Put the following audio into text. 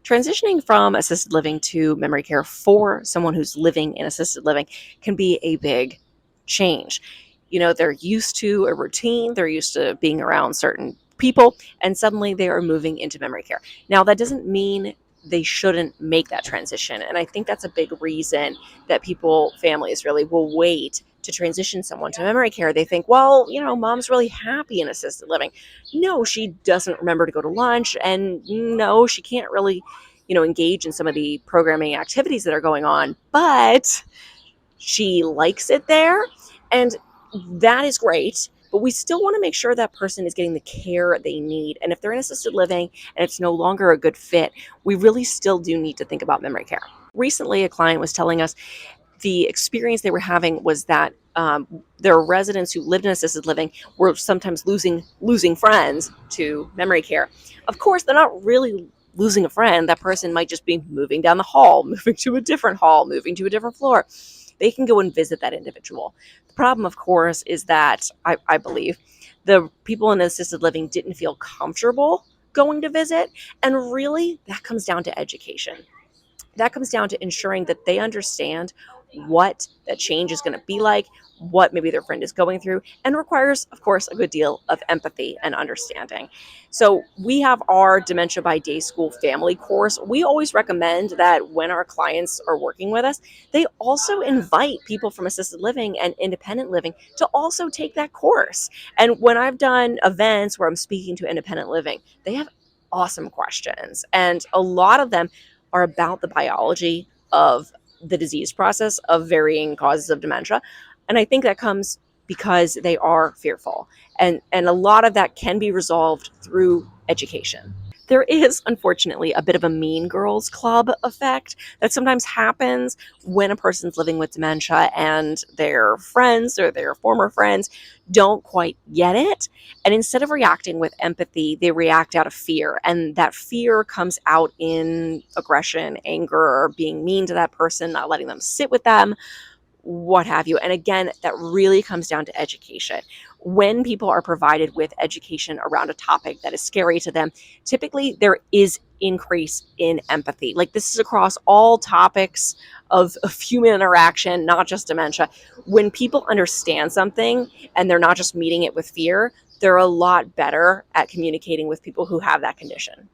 Transitioning from assisted living to memory care for someone who's living in assisted living can be a big change. They're used to a routine, they're used to being around certain people, and suddenly they are moving into memory care. Now, that doesn't mean they shouldn't make that transition. And I think that's a big reason that families really will wait to transition someone to memory care. They think, well, mom's really happy in assisted living. No, she doesn't remember to go to lunch. And no, she can't really, engage in some of the programming activities that are going on, but she likes it there. And that is great. But we still want to make sure that person is getting the care they need. And if they're in assisted living and it's no longer a good fit, we really still do need to think about memory care. Recently, a client was telling us the experience they were having was that their residents who lived in assisted living were sometimes losing friends to memory care. Of course, they're not really losing a friend. That person might just be moving down the hall, moving to a different hall, moving to a different floor. They can go and visit that individual. The problem, of course, is that I believe the people in assisted living didn't feel comfortable going to visit. And really, that comes down to education. That comes down to ensuring that they understand what that change is going to be like, what maybe their friend is going through, and requires, of course, a good deal of empathy and understanding. So we have our Dementia by Day School family course. We always recommend that when our clients are working with us, they also invite people from assisted living and independent living to also take that course. And when I've done events where I'm speaking to independent living, they have awesome questions. And a lot of them are about the biology of the disease process of varying causes of dementia. And I think that comes because they are fearful. And a lot of that can be resolved through education. There is, unfortunately, a bit of a mean girls club effect that sometimes happens when a person's living with dementia and their friends or their former friends don't quite get it. And instead of reacting with empathy, they react out of fear. And that fear comes out in aggression, anger, or being mean to that person, not letting them sit with them, what have you. And again, that really comes down to education. When people are provided with education around a topic that is scary to them, typically there is increase in empathy. Like, this is across all topics of human interaction, not just dementia. When people understand something and they're not just meeting it with fear, they're a lot better at communicating with people who have that condition.